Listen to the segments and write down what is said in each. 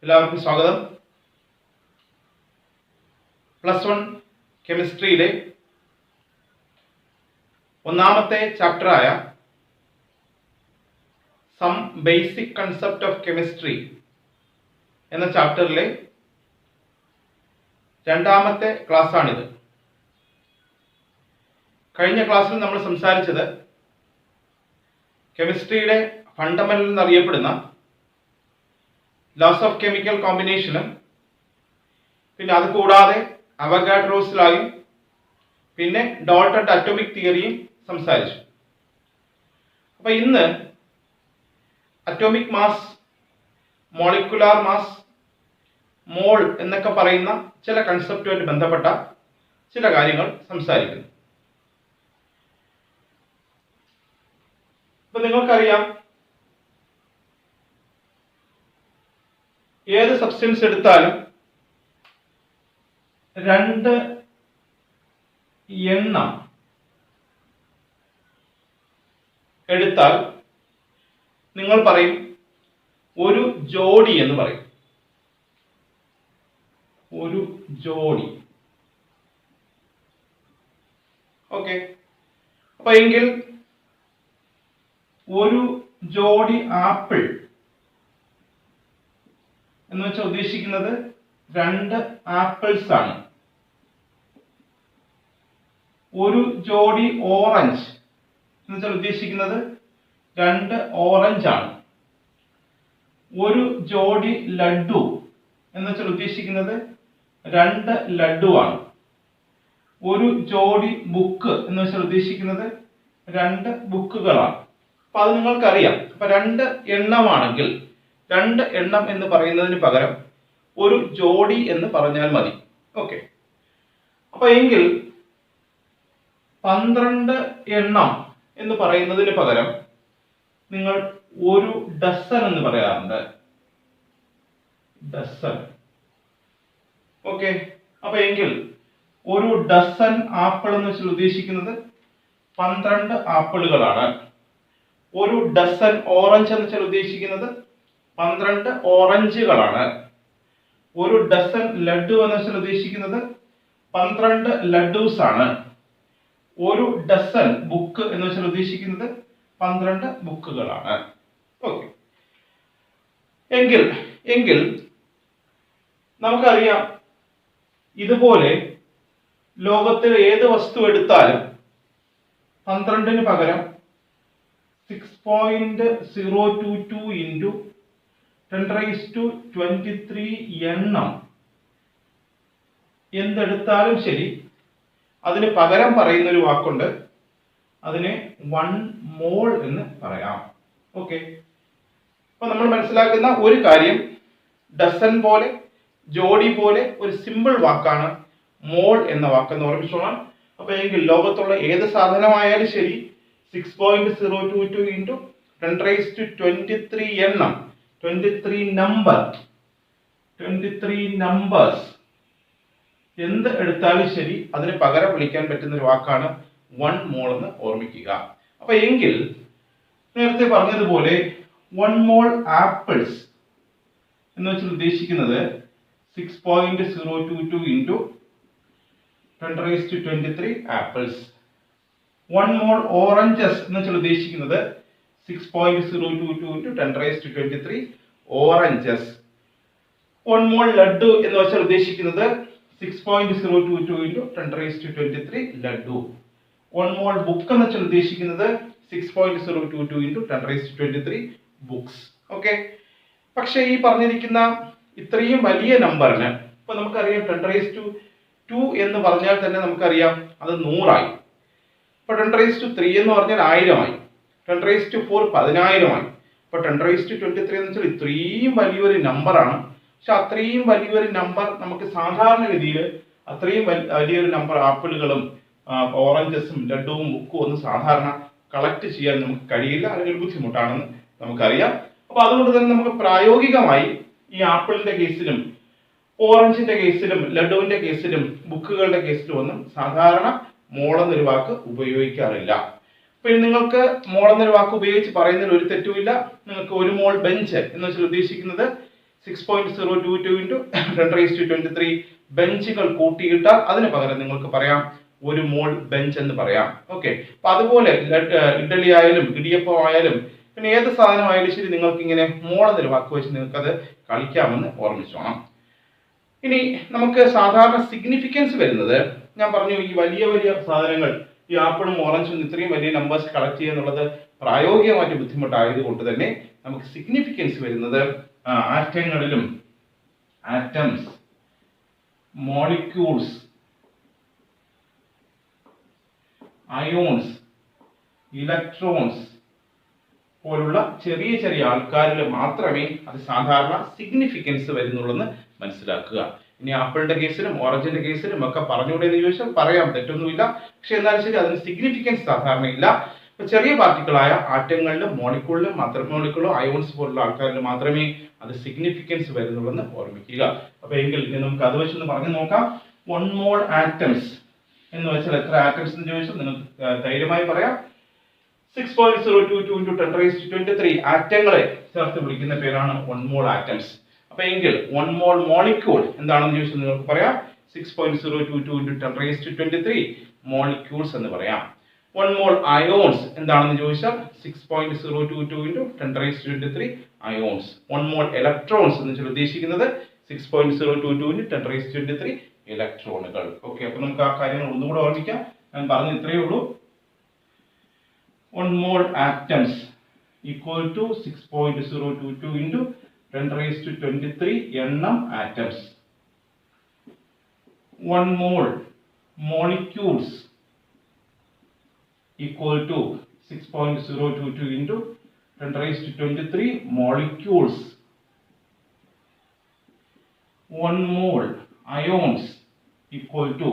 എല്ലാവർക്കും സ്വാഗതം. +1 കെമിസ്ട്രിയിലെ ഒന്നാമത്തെ ചാപ്റ്ററായ some basic concept of chemistry എന്ന ചാപ്റ്ററിലെ രണ്ടാമത്തെ ക്ലാസ്സാണിത്. കഴിഞ്ഞ ക്ലാസ്സിൽ നമ്മൾ സംസാരിച്ചത് കെമിസ്ട്രിയുടെ ഫണ്ടമെന്റൽ എന്നറിയപ്പെടുന്ന ലോസ് ഓഫ് കെമിക്കൽ കോമ്പിനേഷനും പിന്നെ അത് കൂടാതെ അവഗാഡ്രോസ് ലോയും പിന്നെ ഡോൾട്ടൺ അറ്റോമിക് തിയറിയും സംസാരിച്ചു. അപ്പോൾ ഇന്ന് അറ്റോമിക് മാസ്, മോളിക്കുലാർ മാസ്, മോൾ എന്നൊക്കെ പറയുന്ന ചില കൺസെപ്റ്റുമായിട്ട് ബന്ധപ്പെട്ട ചില കാര്യങ്ങൾ സംസാരിക്കുന്നു. ഇപ്പൊ നിങ്ങൾക്കറിയാം, ഏത് സബ്സ്റ്റൻസ് എടുത്താലും രണ്ട് എണ്ണം എടുത്താൽ നിങ്ങൾ പറയും ഒരു ജോഡി എന്ന് പറയും. ഒരു ജോഡി. ഓക്കെ. അപ്പൊ എങ്കിൽ ഒരു ജോഡി ആപ്പിൾ എന്ന് വെച്ചാൽ ഉദ്ദേശിക്കുന്നത് രണ്ട് ആപ്പിൾസ് ആണ്. ഒരു ജോഡി ഓറഞ്ച് എന്ന് വെച്ചാൽ ഉദ്ദേശിക്കുന്നത് രണ്ട് ഓറഞ്ച് ആണ്. ഒരു ജോഡി ലഡു എന്ന് വെച്ചാൽ ഉദ്ദേശിക്കുന്നത് രണ്ട് ലഡു ആണ്. ഒരു ജോഡി ബുക്ക് എന്ന് വെച്ചാൽ ഉദ്ദേശിക്കുന്നത് രണ്ട് ബുക്കുകളാണ്. അപ്പൊ അത് നിങ്ങൾക്കറിയാം. അപ്പൊ രണ്ട് എണ്ണമാണെങ്കിൽ രണ്ട് എണ്ണം എന്ന് പറയുന്നതിന് പകരം ഒരു ജോഡി എന്ന് പറഞ്ഞാൽ മതി. ഓക്കെ. അപ്പൊ എങ്കിൽ 12 എണ്ണം എന്ന് പറയുന്നതിന് പകരം നിങ്ങൾ ഒരു ഡസൻ എന്ന് പറയാറുണ്ട്. ഡസൻ. ഓക്കെ. അപ്പൊ എങ്കിൽ ഒരു ഡസൻ ആപ്പിൾ എന്ന് വെച്ചാൽ ഉദ്ദേശിക്കുന്നത് 12 ആപ്പിളുകളാണ്. ഒരു ഡസൻ ഓറഞ്ച് എന്ന് വെച്ചാൽ ഉദ്ദേശിക്കുന്നത് 12 ഓറഞ്ചുകളാണ്. ഒരു ഡസൻ ലഡു എന്ന് വെച്ചാൽ ഉദ്ദേശിക്കുന്നത് 12 ലഡൂസ് ആണ്. ഒരു ഡസൻ ബുക്ക് എന്ന് വെച്ചാൽ ഉദ്ദേശിക്കുന്നത് 12 ബുക്കുകളാണ്. ഓക്കെ. എങ്കിൽ നമുക്കറിയാം, ഇതുപോലെ ലോകത്തിൽ ഏത് വസ്തു എടുത്താലും 12ന് പകരം 6.022 into 10⁻23 എണ്ണം എന്തെടുത്താലും ശരി, അതിന് പകരം പറയുന്ന ഒരു വാക്കുണ്ട്. അതിനെ 1 മോൾ എന്ന് പറയാം. ഓക്കെ. അപ്പൊ നമ്മൾ മനസ്സിലാക്കുന്ന ഒരു കാര്യം, ഡസൻ പോലെ, ജോഡി പോലെ ഒരു സിമ്പിൾ വാക്കാണ് മോൾ എന്ന വാക്കെന്ന് ഓർമ്മിച്ചോളാം. അപ്പൊ എങ്കിൽ ലോകത്തുള്ള ഏത് സാധനമായാലും ശരി 6.022 into 10⁻23 എണ്ണം, 23 നമ്പേഴ്സ് എന്ത് എടുത്താലും ശരി അതിന് പകരം വിളിക്കാൻ പറ്റുന്ന ഒരു വാക്കാണ് 1 മോൾ എന്ന് ഓർമ്മിക്കുക. അപ്പൊ എങ്കിൽ നേരത്തെ പറഞ്ഞതുപോലെ 1 മോൾ ആപ്പിൾസ് എന്ന് വെച്ചാൽ ഉദ്ദേശിക്കുന്നത് 6.022 into 10⁻23 ആപ്പിൾസ്. 1 മോൾ ഓറഞ്ചസ് എന്ന് വെച്ചാൽ ഉദ്ദേശിക്കുന്നത് 6.022 into 10⁻23 ഓറഞ്ചസ്. 1 മോൾ ലഡു എന്ന് വെച്ചാൽ ഉദ്ദേശിക്കുന്നത് 6.022 into 10⁻23 ലഡു. 1 മോൾ ബുക്ക് എന്ന് വെച്ചാൽ ഉദ്ദേശിക്കുന്നത് 6.022 into 10⁻23 ബുക്സ്. ഓക്കെ. പക്ഷെ ഈ പറഞ്ഞിരിക്കുന്ന ഇത്രയും വലിയ നമ്പറിന് ഇപ്പൊ നമുക്കറിയാം 10⁻2 എന്ന് പറഞ്ഞാൽ തന്നെ നമുക്കറിയാം അത് 100 ഇപ്പൊ 10⁻3 എന്ന് പറഞ്ഞാൽ 1000 ആയി. 10⁻4 10,000 ആയി. ഇപ്പൊ 10⁻23 എന്ന് വെച്ചാൽ ഇത്രയും വലിയൊരു നമ്പറാണ്. പക്ഷെ അത്രയും വലിയൊരു നമ്പർ നമുക്ക് സാധാരണഗതിയിൽ അത്രയും വലിയൊരു നമ്പർ ആപ്പിളുകളും ഓറഞ്ചസും ലഡുവും ബുക്കും ഒന്നും സാധാരണ കളക്ട് ചെയ്യാൻ നമുക്ക് കഴിയില്ല, അല്ലെങ്കിൽ ബുദ്ധിമുട്ടാണെന്ന് നമുക്കറിയാം. അപ്പൊ അതുകൊണ്ട് തന്നെ നമുക്ക് പ്രായോഗികമായി ഈ ആപ്പിളിന്റെ കേസിലും ഓറഞ്ചിന്റെ കേസിലും ലഡുവിന്റെ കേസിലും ബുക്കുകളുടെ കേസിലും ഒന്നും സാധാരണ മോൾ എന്നൊരു വാക്ക് ഉപയോഗിക്കാറില്ല. പിന്നെ നിങ്ങൾക്ക് മോൾ എന്നൊരു വാക്ക് ഉപയോഗിച്ച് പറയുന്നതിൽ ഒരു തെറ്റുമില്ല. നിങ്ങൾക്ക് 1 മോൾ ബെഞ്ച് എന്ന് വെച്ചാൽ ഉദ്ദേശിക്കുന്നത് 6.022 ഇൻറ്റു 10⁻23 ബെഞ്ചുകൾ കൂട്ടിയിട്ടാൽ അതിന് പകരം നിങ്ങൾക്ക് പറയാം 1 മോൾ ബെഞ്ച് എന്ന് പറയാം. ഓക്കെ, അപ്പൊ അതുപോലെ ഇഡ്ഡലി ആയാലും ഇടിയപ്പം ആയാലും പിന്നെ ഏത് സാധനമായാലും ശരി നിങ്ങൾക്ക് ഇങ്ങനെ മോൾ എന്നൊരു വാക്ക് വെച്ച് നിങ്ങൾക്ക് അത് കളിക്കാമെന്ന് ഓർമ്മിച്ചോണം. ഇനി നമുക്ക് സാധാരണ സിഗ്നിഫിക്കൻസ് വരുന്നത്, ഞാൻ പറഞ്ഞു ഈ വലിയ വലിയ സാധനങ്ങൾ ഈ ആപ്പിളും ഓറഞ്ചും ഇത്രയും വലിയ നമ്പേഴ്സ് കളക്ട് ചെയ്യുക എന്നുള്ളത് പ്രായോഗികമായിട്ട് ബുദ്ധിമുട്ടായതുകൊണ്ട് തന്നെ നമുക്ക് സിഗ്നിഫിക്കൻസ് വരുന്നത് ആറ്റങ്ങളിലും ആറ്റംസ്, മോളിക്യൂൾസ്, അയോൺസ്, ഇലക്ട്രോൺസ് പോലുള്ള ചെറിയ ചെറിയ ആൾക്കാരിൽ മാത്രമേ അത് സാധാരണ സിഗ്നിഫിക്കൻസ് വരുന്നുള്ളൂ എന്ന് മനസ്സിലാക്കുക. ഇനി ആപ്പിളിന്റെ കേസിലും ഓറഞ്ചിന്റെ കേസിലും ഒക്കെ പറഞ്ഞുകൂടെ എന്ന് ചോദിച്ചാൽ പറയാം, തെറ്റൊന്നുമില്ല. പക്ഷെ എന്നാലും ശരി അതിന് സിഗ്നിഫിക്കൻസ് സാധാരണ ഇല്ല. ചെറിയ പാർട്ടിക്കിളായ ആറ്റങ്ങളിലും മോളിക്യൂളിലും മദർ മോളിക്യൂളോ അയോൺസ് പോലുള്ള ആൾക്കാരിൽ മാത്രമേ അത് സിഗ്നിഫിക്കൻസ് വരുന്നുള്ളൂ എന്ന് ഓർമ്മിക്കുക. അപ്പൊ എങ്കിൽ നമുക്ക് അത് വെച്ചൊന്ന് പറഞ്ഞു നോക്കാം. 1 മോൾ ആറ്റംസ് എന്ന് വെച്ചാൽ എത്ര ആറ്റംസ് എന്ന് ചോദിച്ചാൽ നിങ്ങൾക്ക് ധൈര്യമായി പറയാം 6.022 ഇൻറ്റു 10⁻23 ആറ്റങ്ങളെ ചേർത്ത് വിളിക്കുന്ന പേരാണ് 1 മോൾ ആറ്റംസ്. അപ്പൊ എങ്കിൽ 1 മോൾ മോളിക്യൂൾ എന്താണെന്ന് ചോദിച്ചാൽ നിങ്ങൾക്ക് പറയാം 6.022 ഇൻറ്റു 10⁻23 മോളിക്യൂൾസ് എന്ന് പറയാം. 1 മോൾ അയോൺസ് എന്താണെന്ന് ചോദിച്ചാൽ 6.022 ഇൻറ്റു 10⁻23 അയോൺസ്. 1 മോൾ ഇലക്ട്രോൺസ് എന്ന് വെച്ചാൽ ഉദ്ദേശിക്കുന്നത് 6.022 ഇൻറ്റു 10⁻23 ഇലക്ട്രോണുകൾ. ഓക്കെ, അപ്പൊ നമുക്ക് ആ കാര്യങ്ങൾ ഒന്നുകൂടെ ഓർമ്മിക്കാം. ഞാൻ പറഞ്ഞ ഇത്രയേ ഉള്ളൂ. 1 mole atoms equal to 6.022 into 10⁻23 എണ്ണം atoms. 1 mole molecules equal to 6.022 into 10⁻23 molecules. 1 mole ions equal to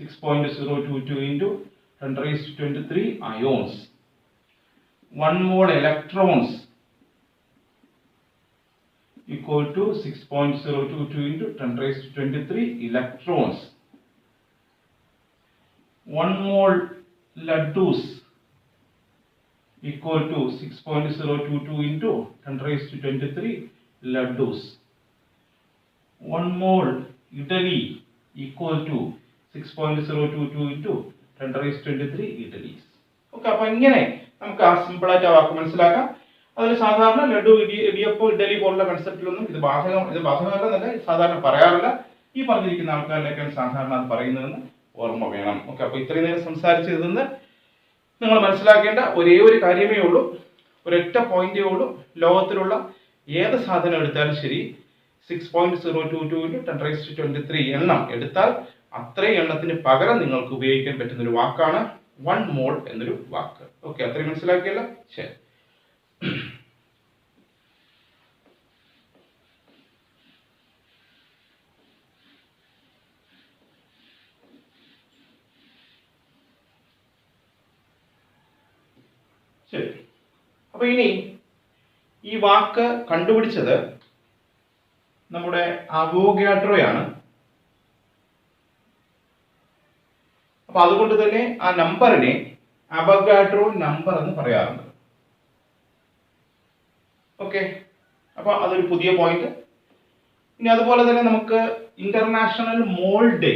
6.022 into 10⁻23 ions. 1 mole electrons equal to 6.022 into 10⁻23 electrons. 1 mole laddus equal to 6.022 into 10⁻23 laddus. 1 mole idali equal to 6.022 into 10⁻23 idlis. Okay, അപ്പൊ ഇങ്ങനെ നമുക്ക് ആ simple ആയിട്ട് ആ വാക്ക് മനസ്സിലാക്കാം. അതിൽ സാധാരണ ലഡു, ഇടിയപ്പം, ഇഡലി പോലുള്ള കൺസെപ്റ്റിലൊന്നും ഇത് ബാധകമല്ല, സാധാരണ പറയാറില്ല. ഈ പറഞ്ഞിരിക്കുന്ന ആൾക്കാരിലേക്കാണ് സാധാരണ അത് പറയുന്നതെന്ന് ഓർമ്മ വേണം. ഓക്കെ, അപ്പൊ ഇത്രയും നേരം സംസാരിച്ചതിൽ നിന്ന് നിങ്ങൾ മനസ്സിലാക്കേണ്ട ഒരേ ഒരു കാര്യമേ ഉള്ളൂ, ഒരൊറ്റ പോയിന്റേ ഉള്ളൂ. ലോകത്തിലുള്ള ഏത് സാധനം എടുത്താലും ശരി 6.022 into 10⁻23 എണ്ണം എടുത്താൽ അത്രയും എണ്ണത്തിന് പകരം നിങ്ങൾക്ക് ഉപയോഗിക്കാൻ പറ്റുന്ന ഒരു വാക്കാണ് 1 മോൾ എന്നൊരു വാക്ക്. ഓക്കെ, അത്രയും മനസ്സിലാക്കിയല്ലോ. ശരി, ശരി. അപ്പൊ ഇനി ഈ വാക്ക് കണ്ടുപിടിച്ചത് നമ്മുടെ അവോഗാഡ്രോയാണ്. അപ്പൊ അതുകൊണ്ട് തന്നെ ആ നമ്പറിനെ അവോഗാഡ്രോ നമ്പർ എന്ന് പറയാറുണ്ട്. ഓക്കെ, അപ്പൊ അതൊരു പുതിയ പോയിന്റ്. ഇനി അതുപോലെ തന്നെ നമുക്ക് ഇന്റർനാഷണൽ മോൾ ഡേ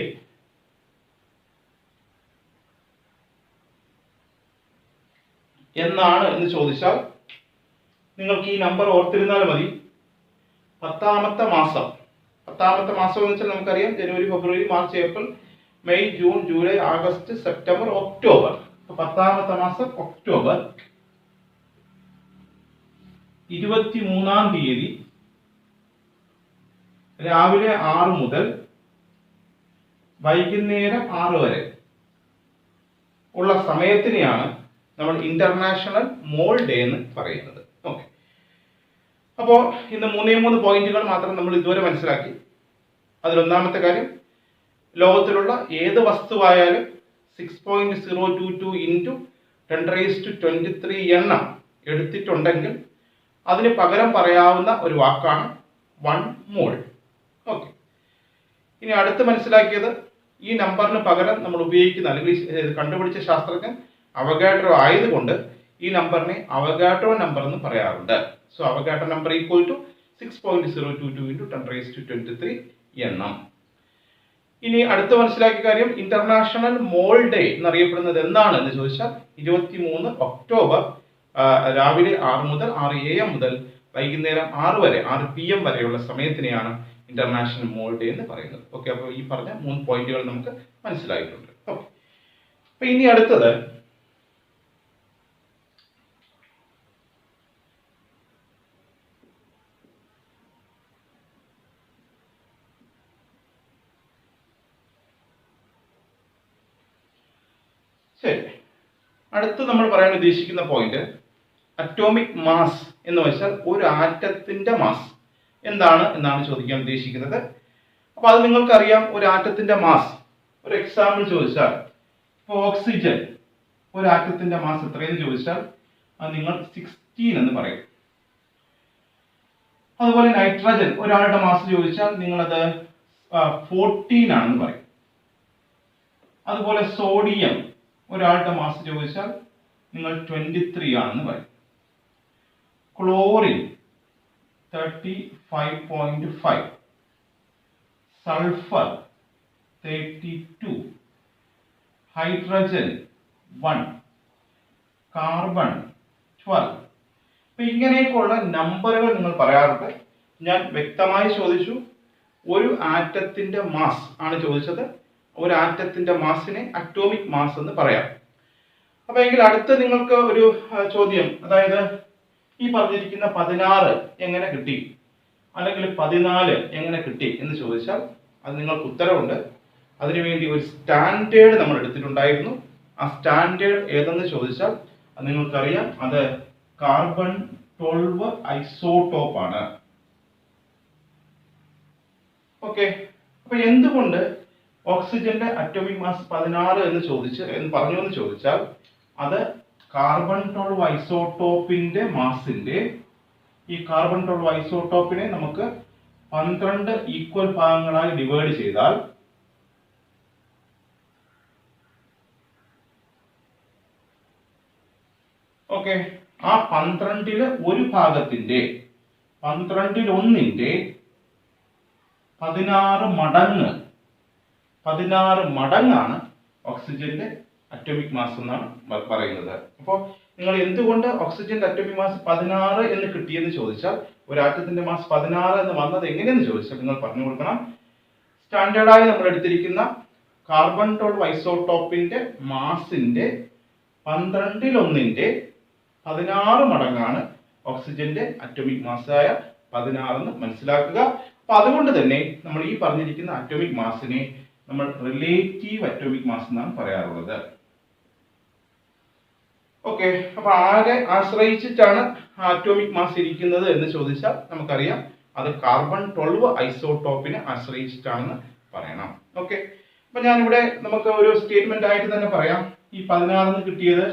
എന്നാണ് എന്ന് ചോദിച്ചാൽ നിങ്ങൾക്ക് ഈ നമ്പർ ഓർത്തിരുന്നാൽ മതി. 10ാമത്തെ മാസം എന്ന് വെച്ചാൽ നമുക്കറിയാം ജനുവരി, ഫെബ്രുവരി, March, April, May, June, July, August, September, October. 10ാമത്തെ മാസം ഒക്ടോബർ 23-ാം തീയതി രാവിലെ 6 മുതൽ വൈകുന്നേരം 6 വരെ ഉള്ള സമയത്തിനെയാണ് നമ്മൾ ഇന്റർനാഷണൽ മോൾ ഡേ എന്ന് പറയുന്നത്. ഓക്കെ, അപ്പോൾ ഇന്ന് 3 പോയിന്റുകൾ മാത്രം നമ്മൾ ഇതുവരെ മനസ്സിലാക്കി. അതിലൊന്നാമത്തെ കാര്യം, ലോകത്തിലുള്ള ഏത് വസ്തുവായാലും 6.022 ഇൻറ്റു 10⁻23 എണ്ണം എടുത്തിട്ടുണ്ടെങ്കിൽ അതിന് പകരം പറയാവുന്ന ഒരു വാക്കാണ് 1 മോൾ. ഓക്കെ, ഇനി അടുത്ത് മനസ്സിലാക്കിയത് ഈ നമ്പറിന് പകരം നമ്മൾ ഉപയോഗിക്കുന്ന അല്ലെങ്കിൽ കണ്ടുപിടിച്ച ശാസ്ത്രജ്ഞൻ അവഗാഡ്രോ ആയതുകൊണ്ട് ഈ നമ്പറിനെ അവഗാഡ്രോ നമ്പർ എന്ന് പറയാറുണ്ട്. So Avogadro number equal to 6.022 into 10⁻23 എണ്ണം. ഇനി അടുത്ത മനസ്സിലാക്കിയ കാര്യം, ഇന്റർനാഷണൽ മോൾ ഡേ എന്നറിയപ്പെടുന്നത് എന്താണ് എന്ന് ചോദിച്ചാൽ 23 ഒക്ടോബർ രാവിലെ 6 മുതൽ 6 AM മുതൽ വൈകുന്നേരം 6 വരെ 6 PM വരെയുള്ള സമയത്തിനെയാണ് ഇന്റർനാഷണൽ മോൾ ഡേ എന്ന് പറയുന്നത്. ഓക്കെ, അപ്പോൾ ഈ പറഞ്ഞ 3 പോയിന്റുകൾ നമുക്ക് മനസ്സിലായിട്ടുണ്ട്. ഓക്കെ, അപ്പൊ ഇനി അടുത്തത് അടുത്ത് നമ്മൾ പറയാൻ ഉദ്ദേശിക്കുന്ന പോയിന്റ് അറ്റോമിക് മാസ് എന്ന് വെച്ചാൽ ഒരു ആറ്റത്തിന്റെ മാസ് എന്താണ് എന്നാണ് ചോദിക്കാൻ ഉദ്ദേശിക്കുന്നത്. അപ്പൊ അത് നിങ്ങൾക്കറിയാം, ഒരു ആറ്റത്തിന്റെ മാസ്, ഒരു എക്സാമ്പിൾ ചോദിച്ചാൽ ഇപ്പോൾ ഓക്സിജൻ ഒരു ആറ്റത്തിന്റെ മാസ് എത്രയെന്ന് ചോദിച്ചാൽ അത് നിങ്ങൾ 16 എന്ന് പറയും. അതുപോലെ നൈട്രജൻ ഒരാളുടെ മാസ് ചോദിച്ചാൽ നിങ്ങളത് 14 ആണെന്ന് പറയും. അതുപോലെ സോഡിയം ഒരാളുടെ മാസ് ചോദിച്ചാൽ നിങ്ങൾ 23 ആണെന്ന് പറയും. Chlorine 35.5, sulphur 32, hydrogen 1, carbon 12. അപ്പൊ ഇങ്ങനെയൊക്കെയുള്ള നമ്പറുകൾ നിങ്ങൾ പറയാറുണ്ട്. ഞാൻ വ്യക്തമായി ചോദിച്ചു, ഒരു ആറ്റത്തിന്റെ മാസ് ആണ് ചോദിച്ചത്. ഒരു ആറ്റത്തിന്റെ മാസിനെ അറ്റോമിക് മാസ് എന്ന് പറയാം. അപ്പൊ എങ്കിൽ അടുത്ത് നിങ്ങൾക്ക് ഒരു ചോദ്യം, അതായത് ഈ പറഞ്ഞിരിക്കുന്ന 16 എങ്ങനെ കിട്ടി, അല്ലെങ്കിൽ 14 എങ്ങനെ കിട്ടി എന്ന് ചോദിച്ചാൽ അത് നിങ്ങൾക്ക് ഉത്തരവുണ്ട്. അതിനുവേണ്ടി ഒരു സ്റ്റാൻഡേർഡ് നമ്മൾ എടുത്തിട്ടുണ്ടായിരുന്നു. ആ സ്റ്റാൻഡേർഡ് ഏതെന്ന് ചോദിച്ചാൽ അത് നിങ്ങൾക്കറിയാം, അത് കാർബൺ 12 ഐസോടോപ്പ് ആണ്. ഓക്കെ, അപ്പൊ എന്തുകൊണ്ട് ഓക്സിജന്റെ അറ്റോമിക് മാസ് 16 എന്ന് പറഞ്ഞു എന്ന് ചോദിച്ചാൽ അത് കാർബൺ 12 ഐസോടോപ്പിന്റെ മാസിന്റെ, ഈ കാർബൺ 12 ഐസോടോപ്പിനെ നമുക്ക് 12 ഈക്വൽ ഭാഗങ്ങളായി ഡിവൈഡ് ചെയ്താൽ ഓക്കെ, ആ 12-ല് ഒരു ഭാഗത്തിന്റെ 12-1 16 മടങ്ങാണ് ഓക്സിജന്റെ അറ്റോമിക് മാസ് എന്നാണ് പറയുന്നത്. അപ്പോൾ നിങ്ങൾ എന്തുകൊണ്ട് ഓക്സിജന്റെ അറ്റോമിക് മാസ് 16 എന്ന് കിട്ടിയെന്ന് ചോദിച്ചാൽ, ഒരു ആറ്റത്തിന്റെ മാസ് 16 എന്ന് വന്നത് എങ്ങനെയെന്ന് ചോദിച്ചാൽ നിങ്ങൾ പറഞ്ഞു കൊടുക്കണം, സ്റ്റാൻഡേർഡായി നമ്മൾ എടുത്തിരിക്കുന്ന കാർബൺ 12 ഐസോടോപ്പിന്റെ മാസിന്റെ 12-1 16 മടങ്ങാണ് ഓക്സിജന്റെ അറ്റോമിക് മാസായ 16 എന്ന് മനസ്സിലാക്കുക. അപ്പൊ അതുകൊണ്ട് തന്നെ നമ്മൾ ഈ പറഞ്ഞിരിക്കുന്ന അറ്റോമിക് മാസിനെ നമ്മൾ റിലേറ്റീവ് അറ്റോമിക് മാസ് എന്നാണ് പറയാറുള്ളത്. ഓക്കെ, അപ്പൊ ആരെ ആശ്രയിച്ചിട്ടാണ് അറ്റോമിക് മാസ് ഇരിക്കുന്നത് എന്ന് ചോദിച്ചാൽ നമുക്കറിയാം, അത് കാർബൺ 12 ഐസോടോപ്പിനെ ആശ്രയിച്ചിട്ടാണെന്ന് പറയണം. ഓക്കെ, അപ്പൊ ഞാനിവിടെ നമുക്ക് ഒരു സ്റ്റേറ്റ്മെന്റ് ആയിട്ട് തന്നെ പറയാം. ഈ 16 കിട്ടിയത്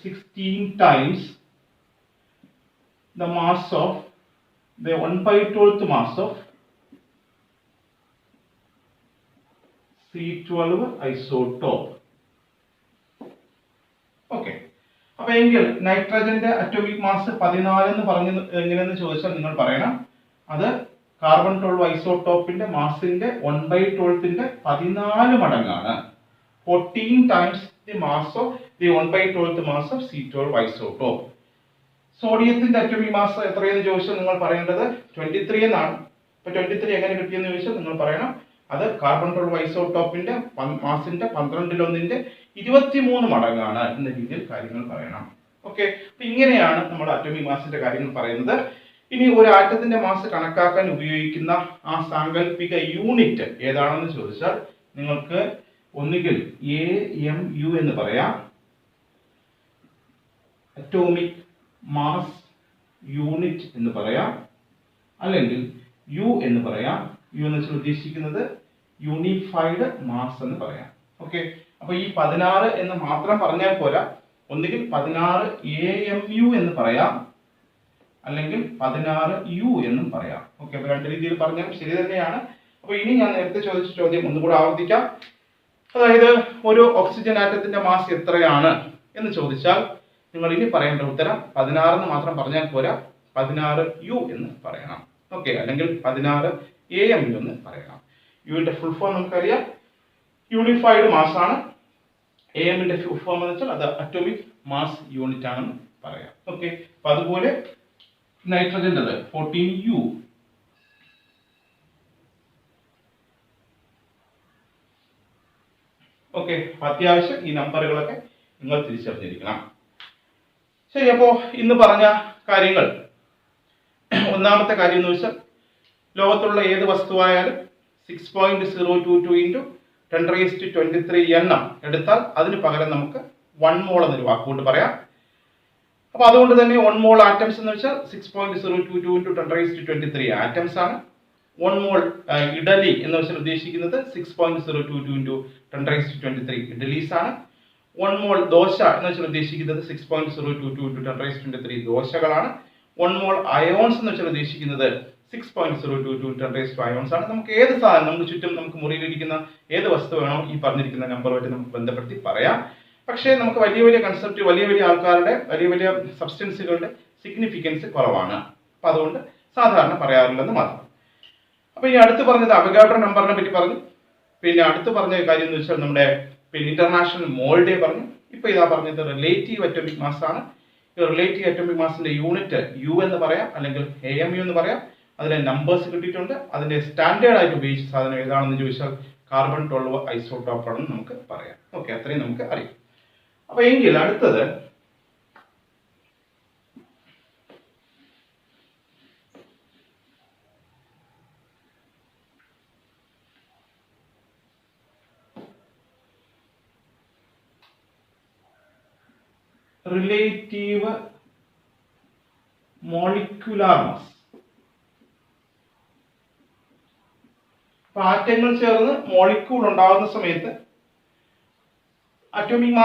16 times the mass of the 1/12th mass of C12 isotope. Okay, അപ്പൊ എങ്കിൽ നൈട്രജന്റെ അറ്റോമിക് മാസ് 14 എന്ന് പറഞ്ഞു എങ്ങനെയെന്ന് ചോദിച്ചാൽ നിങ്ങൾ പറയണം, അത് carbon 12 ഐസോടോപ്പിന്റെ മാസിന്റെ 1/12ന്റെ 14 മടങ്ങാണ്. 14 times the mass of the 1/12th mass of C12 isotope. സോഡിയത്തിന്റെ അറ്റോമിക് മാസ് എത്രയെന്ന് ചോദിച്ചാൽ നിങ്ങൾ പറയേണ്ടത് 23 എന്നാണ്. ഇപ്പൊ 23 എങ്ങനെ കിട്ടിയെന്ന് ചോദിച്ചാൽ നിങ്ങൾ പറയണം, അത് കാർബൺ 12 ഐസോടോപ്പിന്റെ മാസിന്റെ 12-1 23 മടങ്ങാണ് എന്ന രീതിയിൽ കാര്യങ്ങൾ പറയണം. ഓക്കെ, അപ്പൊ ഇങ്ങനെയാണ് നമ്മൾ അറ്റോമിക് മാസിന്റെ കാര്യങ്ങൾ പറയുന്നത്. ഇനി ഒരു ആറ്റത്തിന്റെ മാസ് കണക്കാക്കാൻ ഉപയോഗിക്കുന്ന ആ സാങ്കല്പിക യൂണിറ്റ് ഏതാണെന്ന് ചോദിച്ചാൽ നിങ്ങൾക്ക് ഒന്നുകിൽ AMU എന്ന് പറയാം, അറ്റോമിക് മാസ് യൂണിറ്റ് എന്ന് പറയാം, അല്ലെങ്കിൽ U എന്ന് പറയാം. U എന്ന് വെച്ചാൽ ഉദ്ദേശിക്കുന്നത് യൂണിഫൈഡ് മാസ് എന്ന് പറയാം. ഓക്കെ, അപ്പൊ ഈ 16 എന്ന് മാത്രം പറഞ്ഞാൽ പോരാ, ഒന്നുകിൽ 16 AMU എന്ന് പറയാം, അല്ലെങ്കിൽ 16U എന്നും പറയാം. ഓക്കെ, അപ്പൊ രണ്ട് രീതിയിൽ പറഞ്ഞാൽ ശരി തന്നെയാണ്. അപ്പൊ ഇനി ഞാൻ നേരത്തെ ചോദിച്ച ചോദ്യം ഒന്നുകൂടെ ആവർത്തിക്കാം. അതായത് ഒരു ഓക്സിജൻ ആറ്റത്തിന്റെ മാസ് എത്രയാണ് എന്ന് ചോദിച്ചാൽ നിങ്ങൾ ഇനി പറയേണ്ട ഉത്തരം 16 എന്ന് മാത്രം പറഞ്ഞാൽ പോരാ, 16U എന്ന് പറയണം. ഓക്കെ, അല്ലെങ്കിൽ 16 AMU എന്ന് പറയണം. യുവിന്റെ ഫുൾ ഫോം നമുക്കറിയാം, യൂണിഫൈഡ് മാസ് ആണ്. AMന്റെ ഫുൾ ഫോം എന്ന് വെച്ചാൽ അത് അറ്റോമിക് മാസ് യൂണിറ്റ് ആണെന്ന് പറയാം. ഓക്കെ, അപ്പൊ അതുപോലെ നൈട്രജൻ്റെത് 14U. ഓക്കെ, അത്യാവശ്യം ഈ നമ്പറുകളൊക്കെ നിങ്ങൾ തിരിച്ചറിഞ്ഞിരിക്കണം. ശരി, അപ്പോ ഇന്ന് പറഞ്ഞ കാര്യങ്ങൾ, ഒന്നാമത്തെ കാര്യം എന്ന് വെച്ചാൽ ലോകത്തുള്ള ഏത് വസ്തുവായാലും 6.022 ഇൻറ്റു 10⁻23 എണ്ണം എടുത്താൽ അതിന് പകരം നമുക്ക് 1 മോൾ എന്നൊരു വാക്കുകൊണ്ട് പറയാം. അപ്പൊ അതുകൊണ്ട് തന്നെ 1 മോൾ ആറ്റംസ് എന്ന് വെച്ചാൽ 6.022 ഇൻറ്റു 10⁻23 ആറ്റംസ് ആണ്. 1 മോൾ ഇഡലി എന്ന് വെച്ചാൽ ഉദ്ദേശിക്കുന്നത് 6.022 ഇൻറ്റു 10⁻23 ഇഡലീസ് ആണ്. 1 മോൾ ദോശ എന്ന് വെച്ചാൽ ഉദ്ദേശിക്കുന്നത് 6.022 ഇൻറ്റു 10⁻23 ദോശകളാണ്. 1 മോൾ അയോൺസ് എന്ന് വെച്ചാൽ ഉദ്ദേശിക്കുന്നത് 6.022 10⁻⁻⁴ അയോൺസ് ആണ്. നമുക്ക് ഏത് സാധനം, നമുക്ക് ചുറ്റും നമുക്ക് മുറിയിലിരിക്കുന്ന ഏത് വസ്തു വേണോ ഈ പറഞ്ഞിരിക്കുന്ന നമ്പറുമായിട്ട് നമുക്ക് ബന്ധപ്പെടുത്തി പറയാം. പക്ഷേ നമുക്ക് വലിയ വലിയ കൺസെപ്റ്റ്, വലിയ വലിയ ആൾക്കാരുടെ വലിയ വലിയ സബ്സ്റ്റൻസുകളുടെ സിഗ്നിഫിക്കൻസ് കുറവാണ്. അപ്പൊ അതുകൊണ്ട് സാധാരണ പറയാറില്ലെന്ന് മാത്രം. അപ്പൊ ഇനി അടുത്ത് പറഞ്ഞത് അവഗാഡ്രോ നമ്പറിനെ പറ്റി പറഞ്ഞു. പിന്നെ അടുത്ത് പറഞ്ഞ കാര്യം എന്ന് വെച്ചാൽ നമ്മുടെ ഇന്റർനാഷണൽ മോൾ ഡേ പറഞ്ഞു. ഇപ്പൊ ഇതാ പറഞ്ഞത് റിലേറ്റീവ് അറ്റോമിക് മാസ് ആണ്. ഈ റിലേറ്റീവ് അറ്റോമിക് മാസിന്റെ യൂണിറ്റ് U എന്ന് പറയാം, അല്ലെങ്കിൽ AMU എന്ന് പറയാം. അതിന്റെ നമ്പേഴ്സ് കിട്ടിയിട്ടുണ്ട്. അതിന്റെ സ്റ്റാൻഡേർഡ് ആയിട്ട് ഉപയോഗിച്ച സാധനം ഏതാണെന്ന് ചോദിച്ചാൽ കാർബൺ 12 ഐസോട്ടോപ്പ് ആണെന്ന് നമുക്ക് പറയാം. ഓക്കെ, അത്രയും നമുക്ക് അറിയാം. അപ്പൊ എങ്കിൽ അടുത്തത് റിലേറ്റീവ് മോളിക്യുലാർ മാസ്. ആറ്റങ്ങൾ ചേർന്ന് മോളിക്യൂൾ ഉണ്ടാകുന്ന സമയത്ത് അറ്റോമിക്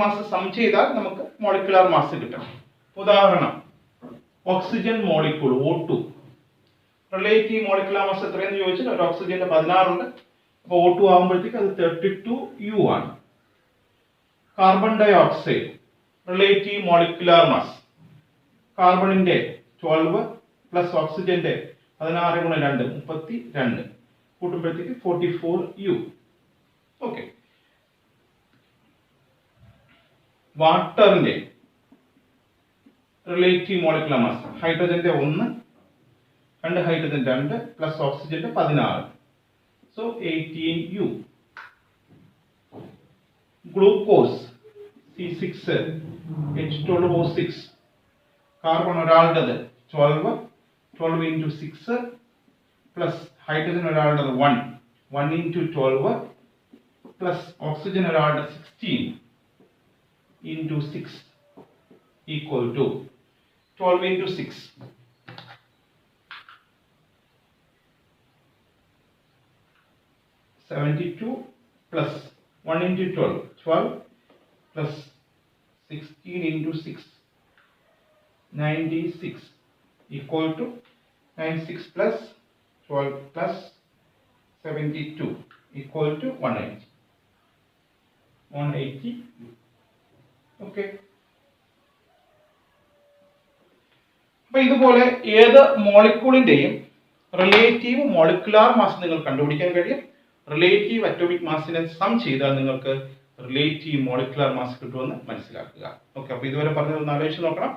മാസ് സം ചെയ്താൽ നമുക്ക് മോളിക്യുലാർ മാസ് കിട്ടും. ഉദാഹരണം, oxygen molecule O2, relative molecular mass എത്രയെന്ന് ചോദിച്ചാൽ ഒരു ഓക്സിജന്റെ 16 ഉണ്ട്. അപ്പോൾ O2 ആകുമ്പോഴത്തേക്ക് അത് 32U ആണ്. Carbon dioxide relative molecular mass, കാർബണിന്റെ 12 പ്ലസ് ഓക്സിജന്റെ 16 ഗുണം 2 32 കൂട്ടുമ്പോഴത്തേക്ക് 44U. ഓക്കെ, വാട്ടറിന്റെ റിലേറ്റീവ് മോളിക്യുലർ മാസ്, ഹൈഡ്രജന്റെ 1, 2 ഹൈഡ്രജൻ 2 പ്ലസ് ഓക്സിജന്റെ 16, so 18U. Glucose C6 H12O6, carbon ഒരാളുടേത് 12 ഇൻറ്റു 6 പ്ലസ് ഹൈഡ്രജൻ ഒരാളുടേത് 1 ഇൻറ്റു 12 പ്ലസ് ഓക്സിജൻ ഒരാളുടെ 16 into 6 equal to 12 into 6 72 plus 1 into 12 plus 16 into 6 96 equal to 96 plus 12 plus 72 equal to 180. Okay. അപ്പൊ ഇതുപോലെ ഏത് മോളിക്യൂളിന്റെയും relative molecular mass നിങ്ങൾ കണ്ടുപിടിക്കാൻ കഴിയും. റിലേറ്റീവ് അറ്റോമിക് മാസിനെ സം ചെയ്താൽ നിങ്ങൾക്ക് റിലേറ്റീവ് മോളിക്കുലാർ മാസ് കിട്ടുമെന്ന് മനസ്സിലാക്കുക. ഓക്കെ, അപ്പൊ ഇതുവരെ പറഞ്ഞതൊന്ന് ആലോചിച്ച് നോക്കണം.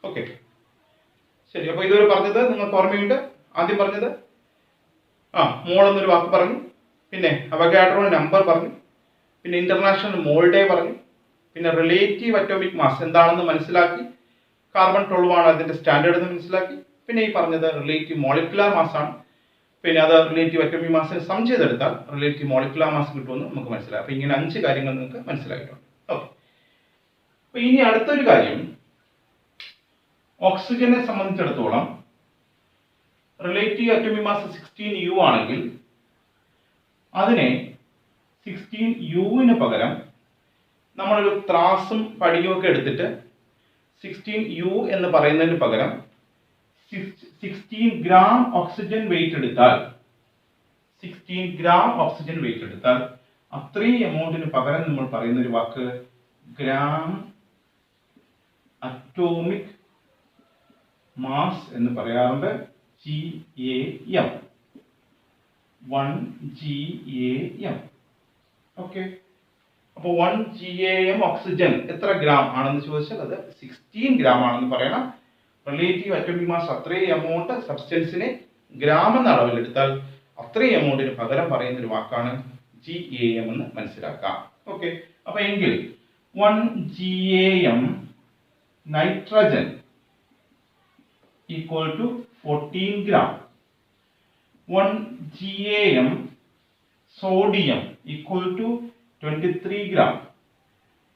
ഓക്കെ, ശരി. അപ്പൊ ഇതുവരെ പറഞ്ഞത് നിങ്ങൾക്ക് ഓർമ്മയുണ്ട്. ആദ്യം പറഞ്ഞത് മോൾ എന്നൊരു വാക്ക് പറഞ്ഞു, പിന്നെ അവഗാഡ്രോ നമ്പർ പറഞ്ഞു, പിന്നെ ഇന്റർനാഷണൽ മോൾ ഡേ പറഞ്ഞു, പിന്നെ റിലേറ്റീവ് അറ്റോമിക് മാസ് എന്താണെന്ന് മനസ്സിലാക്കി, കാർബൺ 12 ആണ് അതിന്റെ സ്റ്റാൻഡേർഡ് എന്ന് മനസ്സിലാക്കി, പിന്നെ ഈ പറഞ്ഞത് റിലേറ്റീവ് മോളിക്കുലാർ മാസ് ആണ്, പിന്നെ അത് റിലേറ്റീവ് അറ്റോമിക് മാസിനെ സം ചെയ്തെടുത്താൽ റിലേറ്റീവ് മോളിക്കുലാർ മാസ് കിട്ടുമെന്ന് നമുക്ക് മനസ്സിലാക്കാം. അപ്പൊ ഇങ്ങനെ 5 കാര്യങ്ങൾ നിങ്ങൾക്ക് മനസ്സിലായിട്ടുണ്ട്. ഓക്കെ, അപ്പൊ ഇനി അടുത്തൊരു കാര്യം, ഓക്സിജനെ സംബന്ധിച്ചിടത്തോളം റിലേറ്റീവ് അറ്റോമിക് മാസ് 16U ആണെങ്കിൽ അതിനെ 16Uവിന് പകരം നമ്മളൊരു ത്രാസും പടിയും ഒക്കെ എടുത്തിട്ട് 16U എന്ന് പറയുന്നതിന് പകരം 16 ഗ്രാം ഓക്സിജൻ വെയിറ്റ് എടുത്താൽ 16 ഗ്രാം ഓക്സിജൻ വെയിറ്റ് എടുത്താൽ അത്രയും എമൗണ്ടിന് പകരം നമ്മൾ പറയുന്ന ഒരു വാക്ക് ഗ്രാം അറ്റോമിക് മാസ് എന്ന് പറയാറുണ്ട്. GAM 1 GAM. ഓക്കെ, അപ്പോൾ 1 GAM ഓക്സിജൻ എത്ര ഗ്രാം ആണെന്ന് ചോദിച്ചാൽ അത് 16 ഗ്രാം ആണെന്ന് പറയണം. റിലേറ്റീവ് അറ്റോമിക് മാസ് അത്രയും എമൗണ്ട് സബ്സ്റ്റൻസിനെ ഗ്രാം എന്ന അളവിലെടുത്താൽ അത്രയും എമൗണ്ടിന് പകരം പറയുന്ന ഒരു വാക്കാണ് GAM എന്ന് മനസ്സിലാക്കാം. ഓക്കെ, അപ്പൊ എങ്കിൽ 1 GAM nitrogen equal to 14 gram. 1 GAM sodium equal to 23 gram.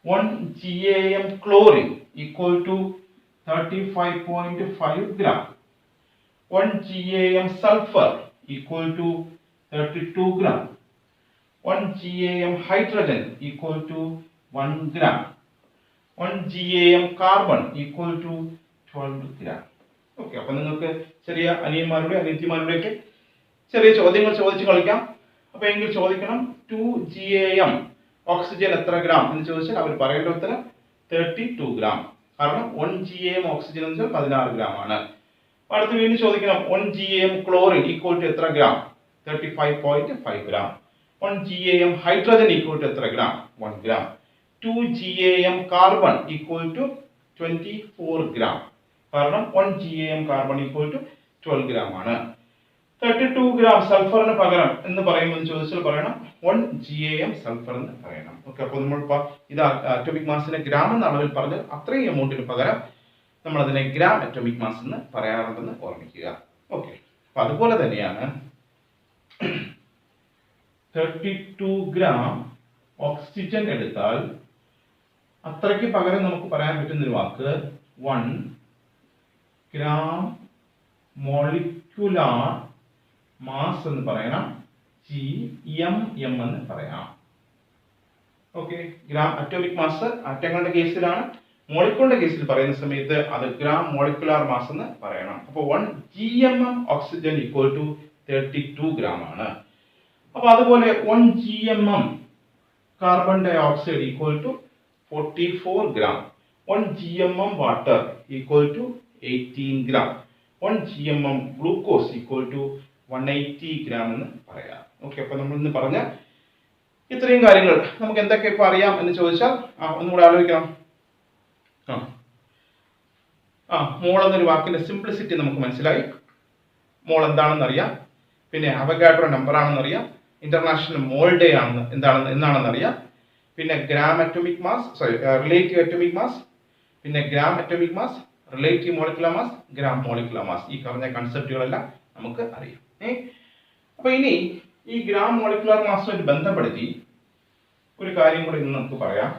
1 GAM chlorine equal to 35.5 gram. 1 GAM sulfur equal to 32 gram. 1 GAM hydrogen equal to 1 gram. 1 GAM carbon equal to 12 gram. Okay, അപ്പൊ നിങ്ങൾക്ക് ചെറിയ അനിയന്മാരുടെ അനിയത്തിമാരുടെയൊക്കെ ചെറിയ ചോദ്യങ്ങൾ ചോദിച്ചു കളിക്കാം. അപ്പൊ എങ്കിൽ ചോദിക്കണം 2 GAM ഓക്സിജൻ എത്ര ഗ്രാം എന്ന് ചോദിച്ചാൽ അവർ പറയേണ്ട ഉത്തരം 32 ഗ്രാം. കാരണം 1 GAM ഓക്സിജൻ എന്ന് വെച്ചാൽ 16 ഗ്രാം ആണ്. അടുത്ത് വീണ്ടും ചോദിക്കണം 1 GAM ക്ലോറിൻ ഈക്വൽ ടു എത്ര gram? 35.5 gram. 1 GAM hydrogen equal to എത്ര gram? 1 gram. 2 GAM carbon equal to 24 gram. കാരണം 1 GAM carbon equal to 12 gram ആണ്. 32 ഗ്രാം സൾഫറിന് പകരം എന്ന് പറയുമ്പോൾ ചോദിച്ചാൽ പറയണം 1 GAM സൾഫർ എന്ന് പറയണം. ഓക്കെ, അപ്പോൾ നമ്മൾ ഇത് അറ്റോമിക് മാസിനെ ഗ്രാം എന്ന അളവിൽ പറഞ്ഞാൽ അത്രയും എമൗണ്ടിന് പകരം നമ്മൾ അതിനെ ഗ്രാം അറ്റോമിക് മാസ് എന്ന് പറയാറുണ്ടെന്ന് ഓർമ്മിക്കുക. ഓക്കെ, അപ്പൊ അതുപോലെ തന്നെയാണ് 32 ഗ്രാം ഓക്സിജൻ എടുത്താൽ അത്രയ്ക്ക് പകരം നമുക്ക് പറയാൻ പറ്റുന്ന ഒരു വാക്ക് 1 ഗ്രാം മോളിക്യുലാർ മാസ് എന്ന് പറയണം. GMM എന്ന് പറയാം. ഓക്കെ, ഗ്രാം അറ്റോമിക് മാസ് ആറ്റങ്ങളുടെ കേസിലാണ്. മോളിക്യൂളിന്റെ കേസിൽ പറയുന്ന സമയത്ത് അത് ഗ്രാം മോളിക്യുലാർ മാസ് എന്ന് പറയണം. അപ്പോൾ 1 GMM oxygen equal to 32 gram ആണ്. അപ്പൊ അതുപോലെ 1 GMM carbon dioxide equal to 44 gram. 1 GMM water equal to 18 gram. 1 GMM glucose equal to 180 gram എന്ന് പറയാം. ഓക്കെ, അപ്പൊ നമ്മൾ ഇന്ന് പറഞ്ഞ ഇത്രയും കാര്യങ്ങൾ നമുക്ക് എന്തൊക്കെ ഇപ്പൊ അറിയാം എന്ന് ചോദിച്ചാൽ ഒന്നുകൂടെ ആലോചിക്കണം. മോൾ എന്നൊരു വാക്കിന്റെ സിംപ്ലിസിറ്റി നമുക്ക് മനസ്സിലായി. മോൾ എന്താണെന്ന് അറിയാം, പിന്നെ അവഗാഡ്രോ നമ്പർ ആണെന്ന് അറിയാം, ഇന്റർനാഷണൽ മോൾ ഡേ ആണെന്ന് എന്നാണെന്ന് അറിയാം, പിന്നെ gram atomic mass relative atomic mass, പിന്നെ gram atomic mass, relative molecular mass, gram molecular mass. ഈ പറഞ്ഞ കൺസെപ്റ്റുകളെല്ലാം നമുക്ക് അറിയാം. അപ്പൊ ഇനി ഈ ഗ്രാം മോളിക്കുലർ മാസുമായിട്ട് ബന്ധപ്പെടുത്തി ഒരു കാര്യം കൂടി ഇന്ന് നമുക്ക് പറയാം.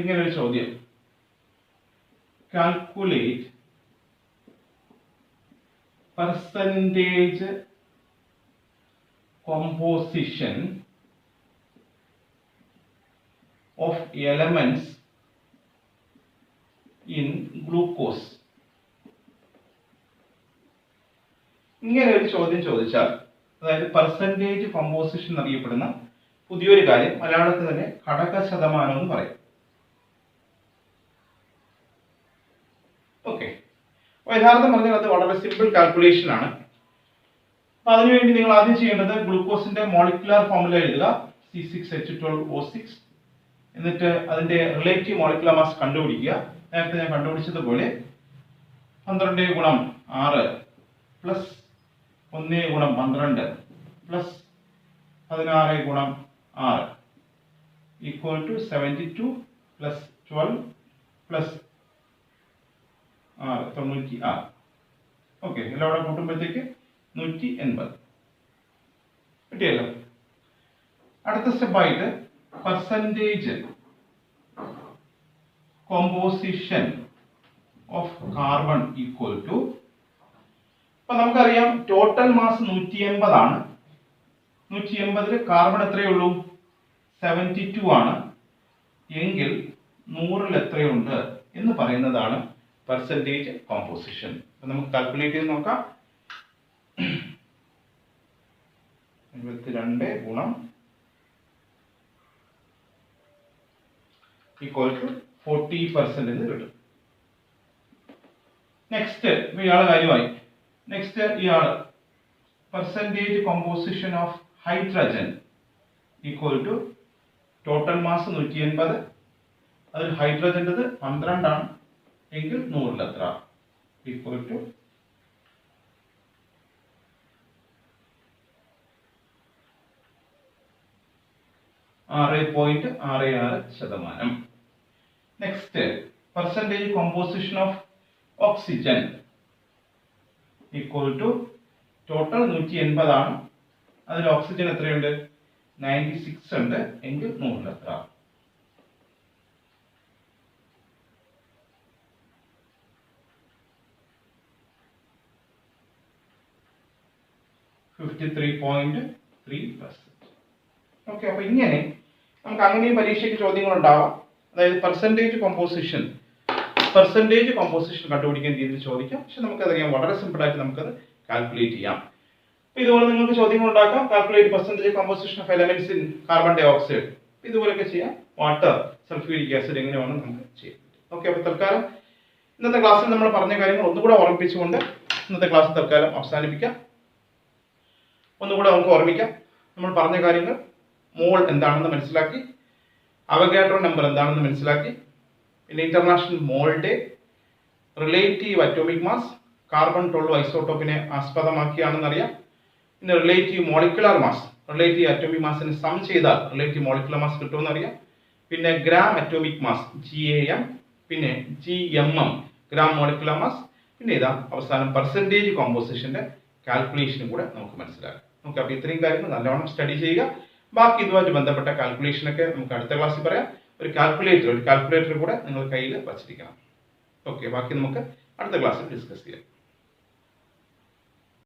ഇങ്ങനെ ഒരു ചോദ്യം, calculate percentage composition of elements in glucose. ഇങ്ങനെ ഒരു ചോദ്യം ചോദിച്ചാൽ, അതായത് പെർസെൻറ്റേജ് കോമ്പോസിഷൻ എന്നറിയപ്പെടുന്ന പുതിയൊരു കാര്യം മലയാളത്തിൽ തന്നെ ഘടക ശതമാനം എന്ന് പറയും. ഓക്കെ, അപ്പോൾ യഥാർത്ഥം പറഞ്ഞാൽ അത് വളരെ സിമ്പിൾ കാൽക്കുലേഷൻ ആണ്. അപ്പൊ അതിനുവേണ്ടി നിങ്ങൾ ആദ്യം ചെയ്യേണ്ടത് ഗ്ലൂക്കോസിന്റെ മോളിക്കുലർ ഫോർമുല എഴുതുക, C6H12O6. എന്നിട്ട് അതിന്റെ റിലേറ്റീവ് മോളിക്കുലർ മാസ് കണ്ടുപിടിക്കുക. നേരത്തെ ഞാൻ കണ്ടുപിടിച്ചതുപോലെ 12 ഗുണം 6 പ്ലസ് 1 ഗുണം 12 പ്ലസ് 16 ഗുണം 6 equal to 72 plus 12 plus 96. Okay, എല്ലാം കൂടെ കൂട്ടുമ്പോഴത്തേക്ക് 180. കിട്ടിയല്ലോ. അടുത്ത സ്റ്റെപ്പായിട്ട് percentage composition of carbon equal to, അപ്പൊ നമുക്കറിയാം ടോട്ടൽ മാസ് 180 ആണ്. 180 കാർബൺ എത്രയേ ഉള്ളൂ? 72 ആണ്. എങ്കിൽ 100 എത്രയുണ്ട് എന്ന് പറയുന്നതാണ് പെർസെൻറ്റേജ് കോമ്പോസിഷൻ. നമുക്ക് കാൽക്കുലേറ്റ് ചെയ്ത് നോക്കാം. 72 ഗുണം ഈക്വൽ ടു 40% എന്ന് കിട്ടും. നെക്സ്റ്റ് ഇയാളെ കാര്യമായി. നെക്സ്റ്റ് ഇയാൾ percentage composition of hydrogen equal to total mass 180, അതിൽ ഹൈഡ്രജൻ്റെത് 12 ആണ്. എങ്കിൽ 100 എത്ര? Equal to 6.66%. Next percentage composition of oxygen equal to total 180 ആണ്. അതിൽ ഓക്സിജൻ എത്രയുണ്ട്? 96 ഉണ്ട്. എങ്കിൽ 100 എത്ര? 53.3%. ഓക്കെ, അപ്പൊ ഇങ്ങനെ നമുക്ക് അങ്ങനെയും പരീക്ഷയ്ക്ക് ചോദ്യങ്ങൾ ഉണ്ടാവാം. അതായത് പെർസെൻറ്റേജ് കോമ്പോസിഷൻ കണ്ടുപിടിക്കുന്ന രീതിയിൽ ചോദിക്കാം. പക്ഷെ നമുക്കതറിയാം, വളരെ സിമ്പിൾ ആയിട്ട് നമുക്കത് കാൽക്കുലേറ്റ് ചെയ്യാം. ഇതുപോലെ നിങ്ങൾക്ക് ചോദ്യങ്ങൾ ഉണ്ടാക്കാം. Calculate percentage composition of elements in carbon dioxide. ഇതുപോലെയൊക്കെ ചെയ്യാം. വാട്ടർ, സൾഫ്യൂരിക് ആസിഡ് എങ്ങനെ വേണം നമുക്ക് ചെയ്യാം. ഓക്കെ, അപ്പോൾ തൽക്കാലം ഇന്നത്തെ ക്ലാസ്സിൽ നമ്മൾ പറഞ്ഞ കാര്യങ്ങൾ ഒന്നുകൂടെ ഓർമ്മിപ്പിച്ചുകൊണ്ട് ഇന്നത്തെ ക്ലാസ് തൽക്കാലം അവസാനിപ്പിക്കാം. ഒന്നുകൂടെ നമുക്ക് ഓർമ്മിക്കാം. നമ്മൾ പറഞ്ഞ കാര്യങ്ങൾ: മോൾ എന്താണെന്ന് മനസ്സിലാക്കി, അവഗാഡ്രോ നമ്പർ എന്താണെന്ന് മനസ്സിലാക്കി, പിന്നെ international mole day, relative atomic mass, carbon 12 ഐസോട്ടോപ്പിനെ ആസ്പദമാക്കിയാണെന്നറിയാം. പിന്നെ relative molecular mass, relative atomic മാസിനെ സം ചെയ്താൽ റിലേറ്റീവ് മോളിക്കുലർ മാസ് കിട്ടുമെന്നറിയാം. പിന്നെ ഗ്രാം അറ്റോമിക് മാസ് GAM, പിന്നെ GMM ഗ്രാം മോളിക്കുലർ മാസ്. പിന്നെ ഇതാ അവസാനം പെർസെൻറ്റേജ് കോമ്പോസിഷന്റെ കാൽക്കുലേഷനും കൂടെ നമുക്ക് മനസ്സിലാക്കാം. ഓക്കെ, അപ്പോൾ ഇത്രയും കാര്യങ്ങൾ നല്ലവണ്ണം സ്റ്റഡി ചെയ്യുക. ബാക്കി ഇതുമായിട്ട് ബന്ധപ്പെട്ട കാൽക്കുലേഷനൊക്കെ നമുക്ക് അടുത്ത ക്ലാസ്സിൽ പറയാം. ഒരു കാൽക്കുലേറ്റർ കൂടെ നിങ്ങൾ കയ്യിൽ വച്ചിരിക്കണം. ഓക്കെ, ബാക്കി നമുക്ക് അടുത്ത ക്ലാസ്സിൽ ഡിസ്കസ് ചെയ്യാം.